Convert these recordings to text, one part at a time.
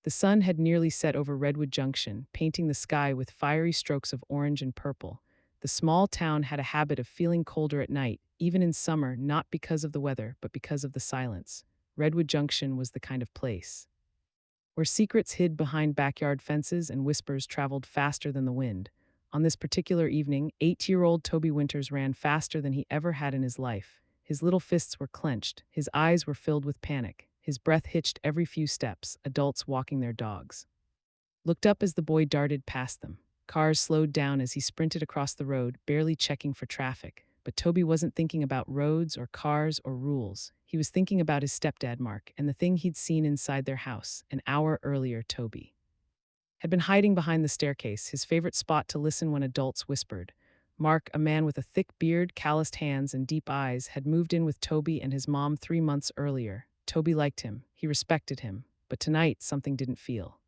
The sun had nearly set over Redwood Junction, painting the sky with fiery strokes of orange and purple. The small town had a habit of feeling colder at night, even in summer, not because of the weather, but because of the silence. Redwood Junction was the kind of place where secrets hid behind backyard fences and whispers traveled faster than the wind. On this particular evening, 8-year-old Toby Winters ran faster than he ever had in his life. His little fists were clenched, his eyes were filled with panic, his breath hitched every few steps, adults walking their dogs looked up as the boy darted past them. Cars slowed down as he sprinted across the road, barely checking for traffic. But Toby wasn't thinking about roads or cars or rules. He was thinking about his stepdad, Mark, and the thing he'd seen inside their house. An hour earlier, Toby had been hiding behind the staircase, his favorite spot to listen when adults whispered. Mark, a man with a thick beard, calloused hands, and deep eyes, had moved in with Toby and his mom 3 months earlier. Toby liked him. He respected him. But tonight, something didn't feel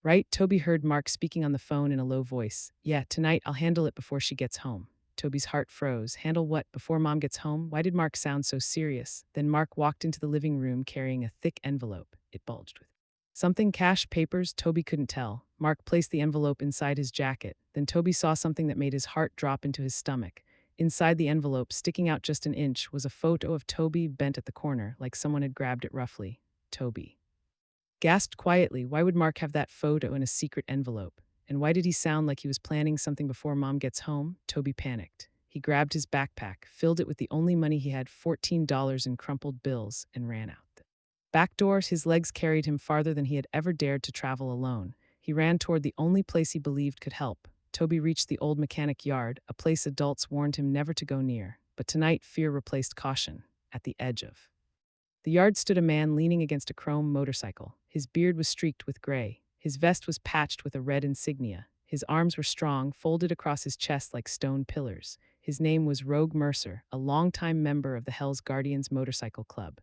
right. Toby heard Mark speaking on the phone in a low voice. Yeah, tonight I'll handle it before she gets home. Toby's heart froze. Handle what? Before Mom gets home? Why did Mark sound so serious? Then Mark walked into the living room carrying a thick envelope. It bulged with something, cash, papers, Toby couldn't tell. Mark placed the envelope inside his jacket. Then Toby saw something that made his heart drop into his stomach. Inside the envelope, sticking out just an inch, was a photo of Toby bent at the corner, like someone had grabbed it roughly. Toby gasped quietly. Why would Mark have that photo in a secret envelope? And why did he sound like he was planning something before Mom gets home? Toby panicked. He grabbed his backpack, filled it with the only money he had, $14 in crumpled bills, and ran out the back door. His legs carried him farther than he had ever dared to travel alone. He ran toward the only place he believed could help. Toby reached the old mechanic yard, a place adults warned him never to go near. But tonight, fear replaced caution. At the edge of the yard stood a man leaning against a chrome motorcycle. His beard was streaked with gray. His vest was patched with a red insignia. His arms were strong, folded across his chest like stone pillars. His name was Rogue Mercer, a longtime member of the Hell's Guardians Motorcycle Club,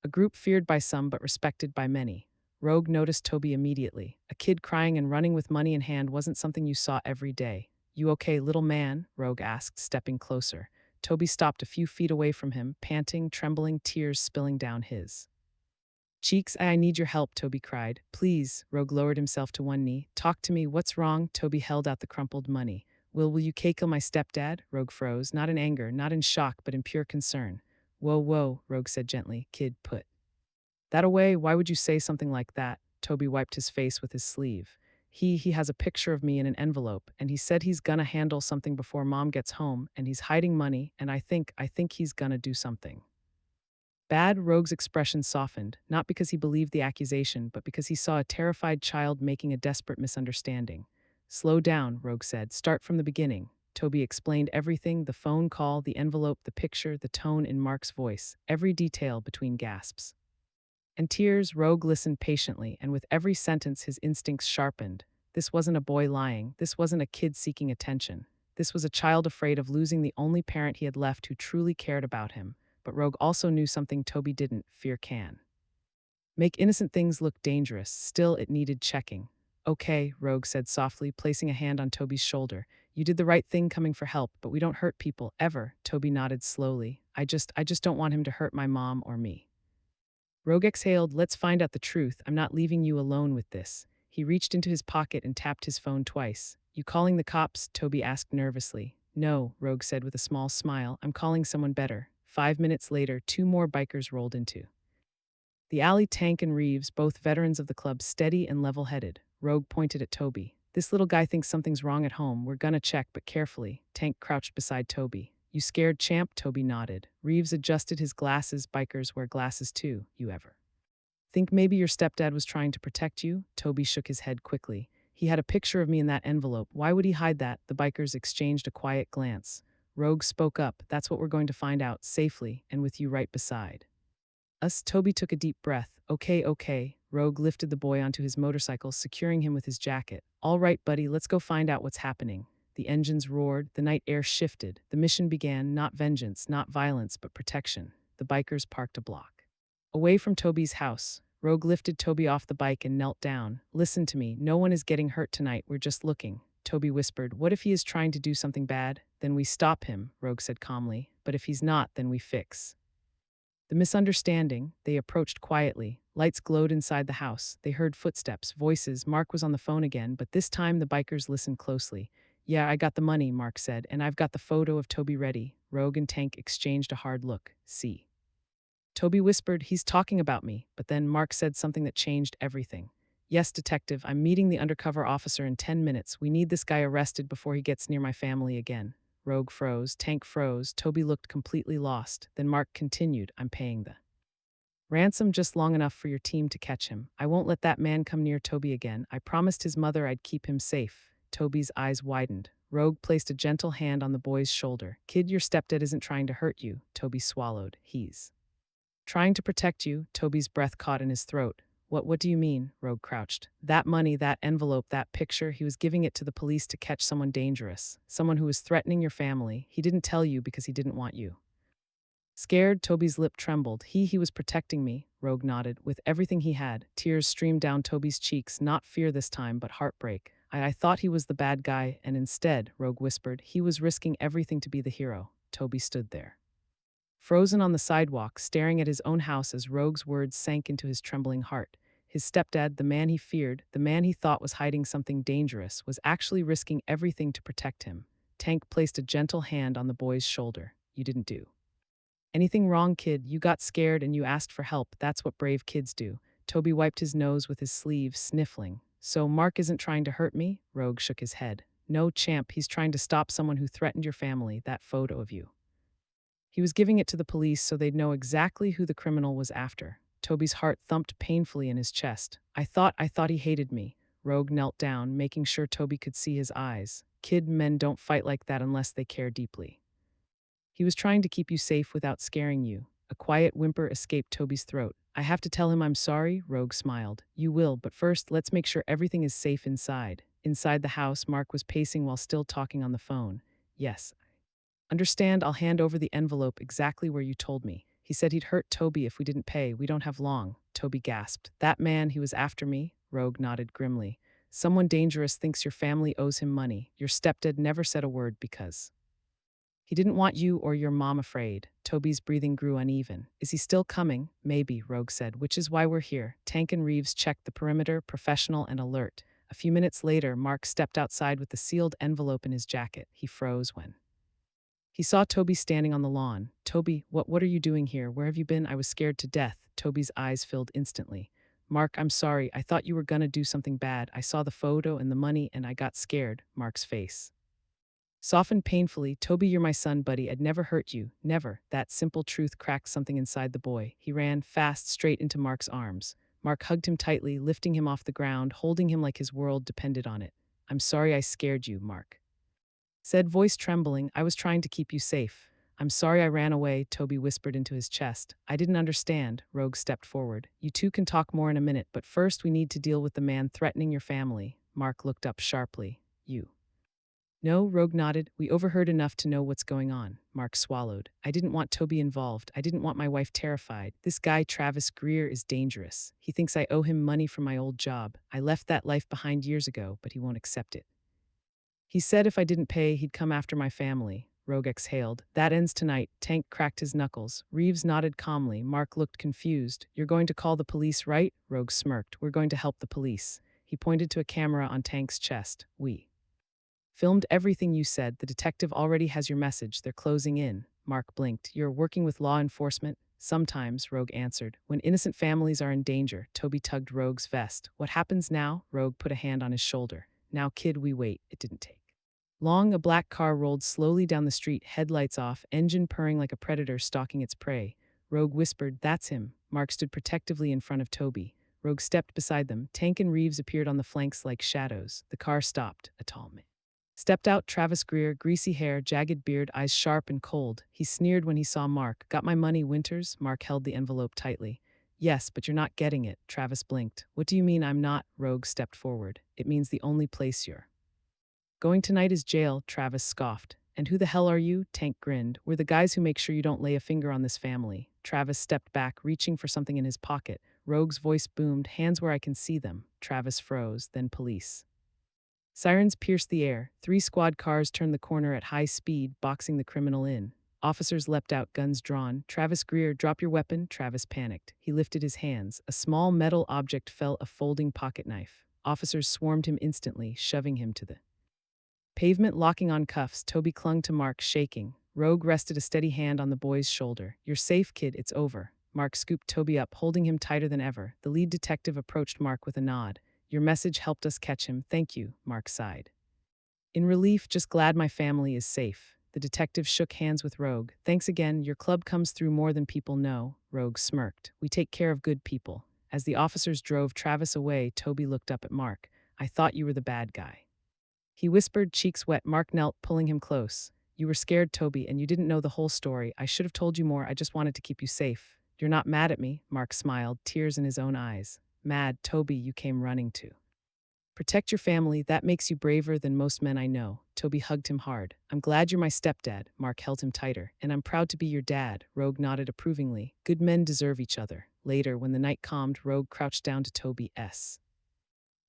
a group feared by some but respected by many. Rogue noticed Toby immediately. A kid crying and running with money in hand wasn't something you saw every day. You okay, little man? Rogue asked, stepping closer. Toby stopped a few feet away from him, panting, trembling, tears spilling down his cheeks. I need your help, Toby cried. Please. Rogue lowered himself to one knee. Talk to me. What's wrong? Toby held out the crumpled money. Will you kill my stepdad? Rogue froze, not in anger, not in shock, but in pure concern. Whoa, Rogue said gently. Kid, put that away. Why would you say something like that? Toby wiped his face with his sleeve. He has a picture of me in an envelope, and he said he's gonna handle something before Mom gets home, and he's hiding money, and I think he's gonna do something bad. Rogue's expression softened, not because he believed the accusation, but because he saw a terrified child making a desperate misunderstanding. Slow down, Rogue said. Start from the beginning. Toby explained everything, the phone call, the envelope, the picture, the tone in Mark's voice, every detail between gasps and tears. Rogue listened patiently, and with every sentence his instincts sharpened. This wasn't a boy lying. This wasn't a kid seeking attention. This was a child afraid of losing the only parent he had left who truly cared about him. But Rogue also knew something Toby didn't. Fear can make innocent things look dangerous. Still, it needed checking. Okay, Rogue said softly, placing a hand on Toby's shoulder. You did the right thing coming for help, but we don't hurt people, ever. Toby nodded slowly. I just don't want him to hurt my mom or me. Rogue exhaled. Let's find out the truth. I'm not leaving you alone with this. He reached into his pocket and tapped his phone twice. You calling the cops? Toby asked nervously. No, Rogue said with a small smile. I'm calling someone better. 5 minutes later, 2 more bikers rolled into the alley. Tank and Reeves, both veterans of the club, steady and level-headed. Rogue pointed at Toby. This little guy thinks something's wrong at home. We're gonna check, but carefully. Tank crouched beside Toby. You scared, champ? Toby nodded. Reeves adjusted his glasses. Bikers wear glasses too. You ever think maybe your stepdad was trying to protect you? Toby shook his head quickly. He had a picture of me in that envelope. Why would he hide that? The bikers exchanged a quiet glance. Rogue spoke up. That's what we're going to find out, safely, and with you right beside us. Toby took a deep breath. Okay. Rogue lifted the boy onto his motorcycle, securing him with his jacket. All right, buddy, let's go find out what's happening. The engines roared, the night air shifted. The mission began, not vengeance, not violence, but protection. The bikers parked a block away from Toby's house. Rogue lifted Toby off the bike and knelt down. Listen to me, no one is getting hurt tonight, we're just looking. Toby whispered, what if he is trying to do something bad? Then we stop him, Rogue said calmly. But if he's not, then we fix The misunderstanding, they approached quietly. Lights glowed inside the house. They heard footsteps, voices. Mark was on the phone again, but this time the bikers listened closely. Yeah, I got the money, Mark said, and I've got the photo of Toby ready. Rogue and Tank exchanged a hard look. See. Toby whispered, he's talking about me, but then Mark said something that changed everything. Yes, detective, I'm meeting the undercover officer in 10 minutes. We need this guy arrested before he gets near my family again. Rogue froze, Tank froze, Toby looked completely lost. Then Mark continued, I'm paying the ransom just long enough for your team to catch him. I won't let that man come near Toby again. I promised his mother I'd keep him safe. Toby's eyes widened. Rogue placed a gentle hand on the boy's shoulder. Kid, your stepdad isn't trying to hurt you. Toby swallowed. He's trying to protect you. Toby's breath caught in his throat. What do you mean? Rogue crouched. That money, that envelope, that picture, he was giving it to the police to catch someone dangerous. Someone who was threatening your family. He didn't tell you because he didn't want you. Scared, Toby's lip trembled. He was protecting me, Rogue nodded, with everything he had. Tears streamed down Toby's cheeks, not fear this time, but heartbreak. I thought he was the bad guy, and instead, Rogue whispered, he was risking everything to be the hero. Toby stood there, frozen on the sidewalk, staring at his own house as Rogue's words sank into his trembling heart. His stepdad, the man he feared, the man he thought was hiding something dangerous, was actually risking everything to protect him. Tank placed a gentle hand on the boy's shoulder. You didn't do anything wrong, kid. You got scared and you asked for help. That's what brave kids do. Toby wiped his nose with his sleeve, sniffling. So Mark isn't trying to hurt me? Rogue shook his head. No, champ, he's trying to stop someone who threatened your family, that photo of you. He was giving it to the police so they'd know exactly who the criminal was after. Toby's heart thumped painfully in his chest. I thought he hated me. Rogue knelt down, making sure Toby could see his eyes. Kid, men don't fight like that unless they care deeply. He was trying to keep you safe without scaring you. A quiet whimper escaped Toby's throat. I have to tell him I'm sorry, Rogue smiled. You will, but first, let's make sure everything is safe inside. Inside the house, Mark was pacing while still talking on the phone. Yes. Understand, I'll hand over the envelope exactly where you told me. He said he'd hurt Toby if we didn't pay. We don't have long. Toby gasped. That man, he was after me? Rogue nodded grimly. Someone dangerous thinks your family owes him money. Your stepdad never said a word because he didn't want you or your mom afraid. Toby's breathing grew uneven. Is he still coming? Maybe, Rogue said, which is why we're here. Tank and Reeves checked the perimeter, professional and alert. A few minutes later, Mark stepped outside with the sealed envelope in his jacket. He froze when he saw Toby standing on the lawn. Toby, what are you doing here? Where have you been? I was scared to death. Toby's eyes filled instantly. Mark, I'm sorry. I thought you were gonna do something bad. I saw the photo and the money and I got scared. Mark's face softened painfully. Toby, you're my son, buddy. I'd never hurt you. Never. That simple truth cracked something inside the boy. He ran fast straight into Mark's arms. Mark hugged him tightly, lifting him off the ground, holding him like his world depended on it. I'm sorry I scared you, Mark said, voice trembling. I was trying to keep you safe. I'm sorry I ran away, Toby whispered into his chest. I didn't understand. Rogue stepped forward. You two can talk more in a minute, but first we need to deal with the man threatening your family. Mark looked up sharply. You no, Rogue nodded. We overheard enough to know what's going on. Mark swallowed. I didn't want Toby involved. I didn't want my wife terrified. This guy, Travis Greer, is dangerous. He thinks I owe him money from my old job. I left that life behind years ago, but he won't accept it. He said if I didn't pay, he'd come after my family. Rogue exhaled. That ends tonight. Tank cracked his knuckles. Reeves nodded calmly. Mark looked confused. You're going to call the police, right? Rogue smirked. We're going to help the police. He pointed to a camera on Tank's chest. We filmed everything you said. The detective already has your message. They're closing in. Mark blinked. You're working with law enforcement? Sometimes, Rogue answered. When innocent families are in danger. Toby tugged Rogue's vest. What happens now? Rogue put a hand on his shoulder. Now, kid, we wait. It didn't take long. A black car rolled slowly down the street, headlights off, engine purring like a predator stalking its prey. Rogue whispered, that's him. Mark stood protectively in front of Toby. Rogue stepped beside them. Tank and Reeves appeared on the flanks like shadows. The car stopped. A tall man stepped out. Travis Greer, greasy hair, jagged beard, eyes sharp and cold. He sneered when he saw Mark. Got my money, Winters? Mark held the envelope tightly. Yes, but you're not getting it. Travis blinked. What do you mean I'm not? Rogue stepped forward. It means the only place you're going tonight is jail, Travis scoffed. And who the hell are you? Tank grinned. We're the guys who make sure you don't lay a finger on this family. Travis stepped back, reaching for something in his pocket. Rogue's voice boomed, hands where I can see them. Travis froze, then police sirens pierced the air. 3 squad cars turned the corner at high speed, boxing the criminal in. Officers leapt out, guns drawn. Travis Greer, drop your weapon. Travis panicked. He lifted his hands. A small metal object fell, a folding pocket knife. Officers swarmed him instantly, shoving him to the pavement, locking on cuffs. Toby clung to Mark, shaking. Rogue rested a steady hand on the boy's shoulder. You're safe, kid, it's over. Mark scooped Toby up, holding him tighter than ever. The lead detective approached Mark with a nod. Your message helped us catch him. Thank you, Mark sighed. In relief, just glad my family is safe. The detective shook hands with Rogue. Thanks again, your club comes through more than people know. Rogue smirked. We take care of good people. As the officers drove Travis away, Toby looked up at Mark. I thought you were the bad guy. He whispered, cheeks wet. Mark knelt, pulling him close. You were scared, Toby, and you didn't know the whole story. I should have told you more. I just wanted to keep you safe. You're not mad at me, Mark smiled, tears in his own eyes. Mad, Toby, you came running to protect your family. That makes you braver than most men I know. Toby hugged him hard. I'm glad you're my stepdad. Mark held him tighter. And I'm proud to be your dad. Rogue nodded approvingly. Good men deserve each other. Later, when the night calmed, Rogue crouched down to Toby's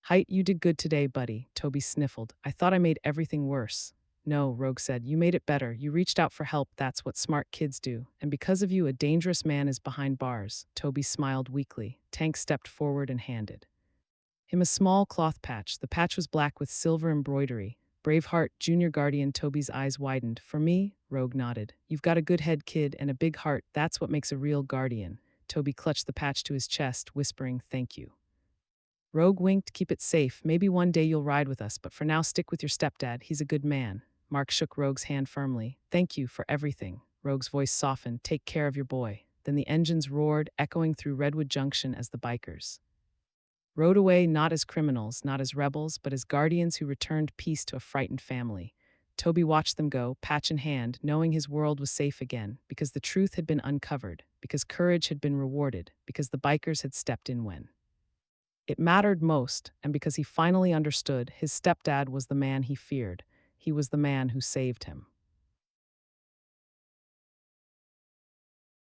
height. You did good today, buddy. Toby sniffled. I thought I made everything worse. No, Rogue said. You made it better. You reached out for help. That's what smart kids do. And because of you, a dangerous man is behind bars. Toby smiled weakly. Tank stepped forward and handed him a small cloth patch. The patch was black with silver embroidery. Braveheart, junior guardian. Toby's eyes widened. For me? Rogue nodded. You've got a good head, kid, and a big heart. That's what makes a real guardian. Toby clutched the patch to his chest, whispering, thank you. Rogue winked. Keep it safe. Maybe one day you'll ride with us, but for now stick with your stepdad. He's a good man. Mark shook Rogue's hand firmly. Thank you for everything. Rogue's voice softened. Take care of your boy. Then the engines roared, echoing through Redwood Junction as the bikers rode away, not as criminals, not as rebels, but as guardians who returned peace to a frightened family. Toby watched them go, patch in hand, knowing his world was safe again, because the truth had been uncovered, because courage had been rewarded, because the bikers had stepped in when it mattered most, and because he finally understood his stepdad was the man he feared. He was the man who saved him.